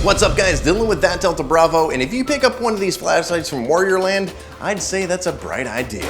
What's up guys, Dylan with That Delta Bravo, and if you pick up one of these flashlights from Warriorland, I'd say that's a bright idea.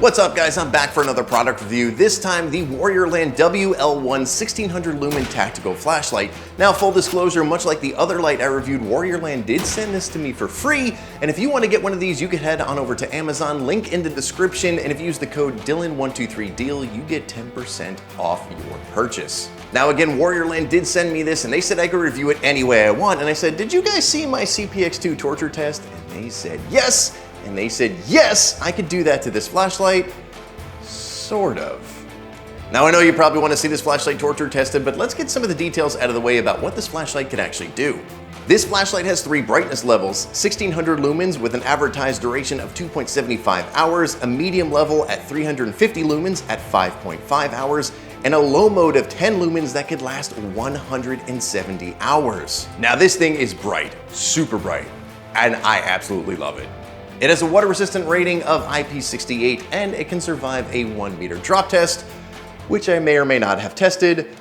What's up guys, I'm back for another product review, this time the Warriorland WL1 1600 Lumen Tactical Flashlight. Now full disclosure, much like the other light I reviewed, Warriorland did send this to me for free, and if you want to get one of these, you can head on over to Amazon, link in the description, and if you use the code Dylan123DEAL, you get 10% off your purchase. Now again, Warriorland did send me this and they said I could review it any way I want, and I said, did you guys see my CPX2 torture test? And they said yes, and they said yes, I could do that to this flashlight, sort of. Now I know you probably want to see this flashlight torture tested, but let's get some of the details out of the way about what this flashlight can actually do. This flashlight has 3 brightness levels, 1600 lumens with an advertised duration of 2.75 hours, a medium level at 350 lumens at 5.5 hours, and a low mode of 10 lumens that could last 170 hours. Now this thing is bright, super bright, and I absolutely love it. It has a water resistant rating of IP68 and it can survive a 1 meter drop test, which I may or may not have tested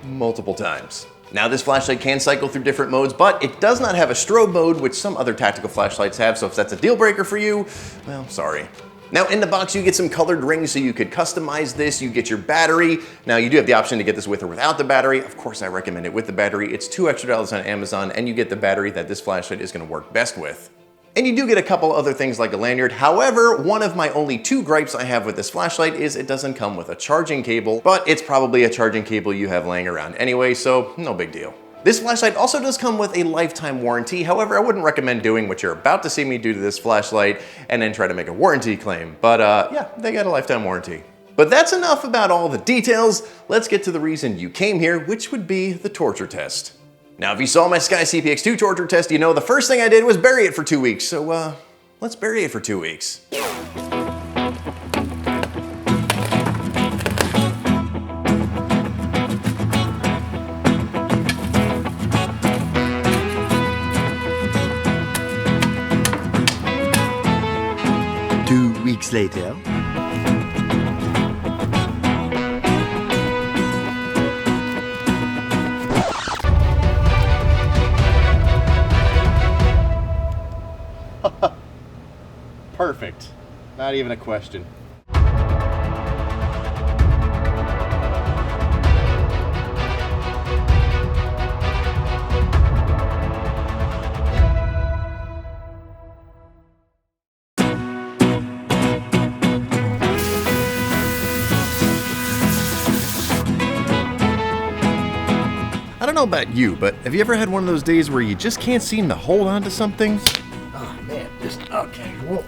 multiple times. Now this flashlight can cycle through different modes, but it does not have a strobe mode, which some other tactical flashlights have, so if that's a deal breaker for you, well, sorry. Now in the box you get some colored rings so you could customize this, you get your battery. Now you do have the option to get this with or without the battery. Of course I recommend it with the battery. It's $2 extra on Amazon and you get the battery that this flashlight is going to work best with. And you do get a couple other things like a lanyard. However, one of my only 2 gripes I have with this flashlight is it doesn't come with a charging cable, but it's probably a charging cable you have laying around anyway, so no big deal. This flashlight also does come with a lifetime warranty. However, I wouldn't recommend doing what you're about to see me do to this flashlight and then try to make a warranty claim. But yeah, they got a lifetime warranty. But that's enough about all the details. Let's get to the reason you came here, which would be the torture test. Now, if you saw my Sky CPX2 torture test, you know the first thing I did was bury it for 2 weeks. So let's bury it for 2 weeks. 2 weeks later. Perfect. Not even a question. I don't know about you, but have you ever had one of those days where you just can't seem to hold on to something? Oh man, okay. Well,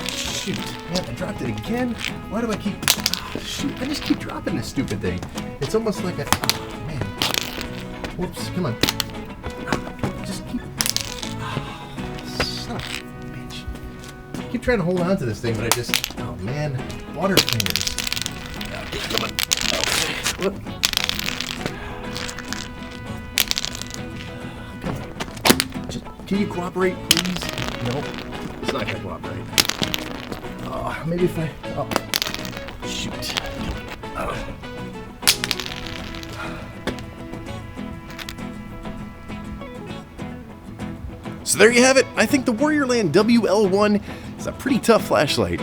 shoot, man, I dropped it again. Why do I keep? Shoot, I just keep dropping this stupid thing. It's almost like a. Oh man. Whoops, come on. Just keep. Son of a bitch. I keep trying to hold on to this thing, but I just. Oh man, water fingers. Okay, come on. Okay. Look. Can you cooperate, please? No, it's not gonna cooperate. Maybe if I, shoot. So there you have it. I think the Warriorland WL1 is a pretty tough flashlight.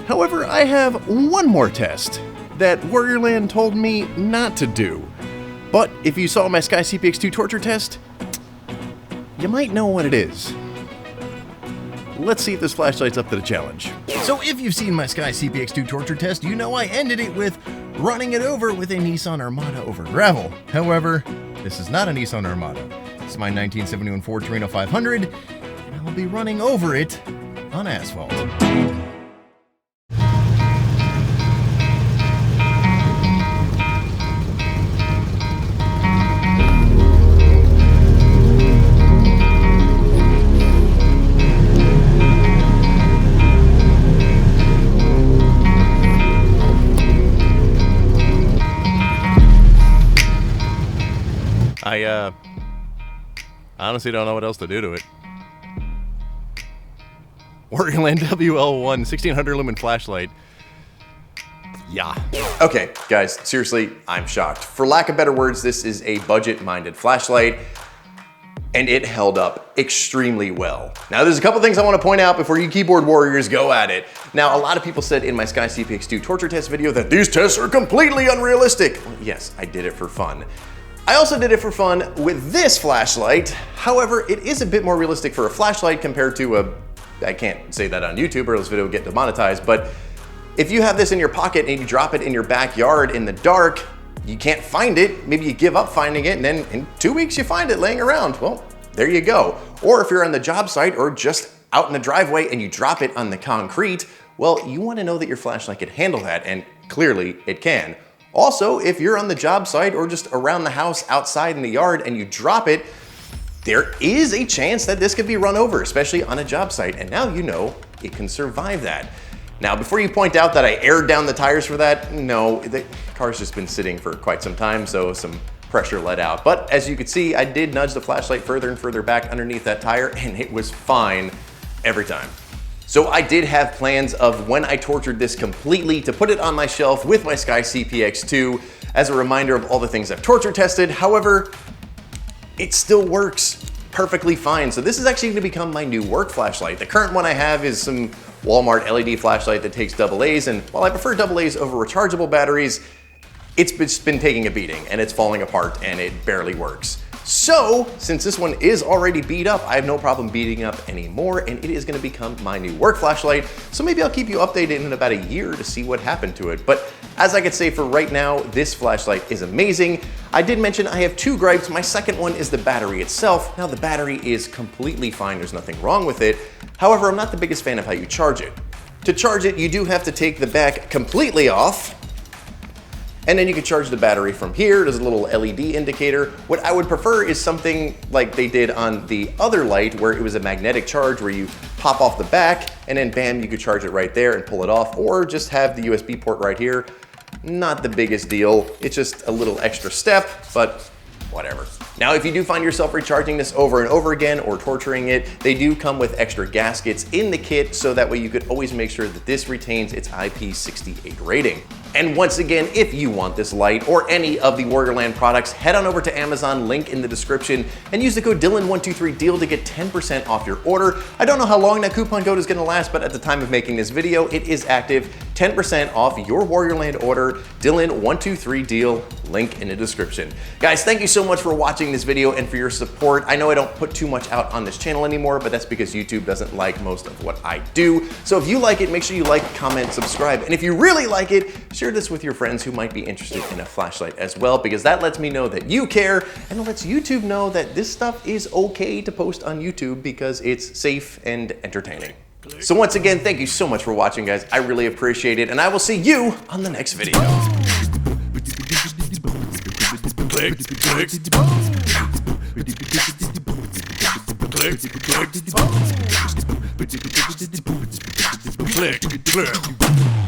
However, I have one more test that Warriorland told me not to do. But if you saw my Sky CPX2 torture test, you might know what it is. Let's see if this flashlight's up to the challenge. So if you've seen my Sky CPX2 torture test, you know I ended it with running it over with a Nissan Armada over gravel. However, this is not a Nissan Armada. It's my 1971 Ford Torino 500, and I'll be running over it on asphalt. I honestly don't know what else to do to it. Warriorland WL1 1600 lumen flashlight. Yeah. Okay, guys, seriously, I'm shocked. For lack of better words, this is a budget-minded flashlight, and it held up extremely well. Now, there's a couple things I want to point out before you keyboard warriors go at it. Now, a lot of people said in my Sky CPX2 torture test video that these tests are completely unrealistic. Well, yes, I did it for fun. I also did it for fun with this flashlight. However, it is a bit more realistic for a flashlight compared to a, I can't say that on YouTube or this video will get demonetized, but if you have this in your pocket and you drop it in your backyard in the dark, you can't find it, maybe you give up finding it, and then in 2 weeks you find it laying around. Well, there you go. Or if you're on the job site or just out in the driveway and you drop it on the concrete, well, you want to know that your flashlight can handle that, and clearly it can. Also, if you're on the job site or just around the house outside in the yard and you drop it, there is a chance that this could be run over, especially on a job site, and now you know it can survive that. Now, before you point out that I aired down the tires for that, no, the car's just been sitting for quite some time, so some pressure let out. But as you can see, I did nudge the flashlight further and further back underneath that tire, and it was fine every time. So I did have plans of when I tortured this completely to put it on my shelf with my Sky CPX2 as a reminder of all the things I've torture tested. However, it still works perfectly fine. So this is actually gonna become my new work flashlight. The current one I have is some Walmart LED flashlight that takes AA's, and while I prefer AA's over rechargeable batteries, it's been taking a beating and it's falling apart and it barely works. So, since this one is already beat up, I have no problem beating up anymore, and it is gonna become my new work flashlight. So maybe I'll keep you updated in about a year to see what happened to it. But as I could say for right now, this flashlight is amazing. I did mention I have 2 gripes. My second one is the battery itself. Now the battery is completely fine, there's nothing wrong with it. However, I'm not the biggest fan of how you charge it. To charge it, you do have to take the back completely off, and then you can charge the battery from here. There's a little LED indicator. What I would prefer is something like they did on the other light, where it was a magnetic charge where you pop off the back and then bam, you could charge it right there and pull it off, or just have the USB port right here. Not the biggest deal. It's just a little extra step, but whatever. Now, if you do find yourself recharging this over and over again or torturing it, they do come with extra gaskets in the kit, so that way you could always make sure that this retains its IP68 rating. And once again, if you want this light or any of the Warriorland products, head on over to Amazon, link in the description, and use the code Dylan123DEAL to get 10% off your order. I don't know how long that coupon code is gonna last, but at the time of making this video, it is active. 10% off your Warriorland order, Dylan123DEAL, link in the description. Guys, thank you so much for watching this video and for your support. I know I don't put too much out on this channel anymore, but that's because YouTube doesn't like most of what I do. So if you like it, make sure you like, comment, subscribe. And if you really like it, share this with your friends who might be interested in a flashlight as well, because that lets me know that you care, and it lets YouTube know that this stuff is okay to post on YouTube because it's safe and entertaining. So once again, thank you so much for watching, guys. I really appreciate it, and I will see you on the next video. Click.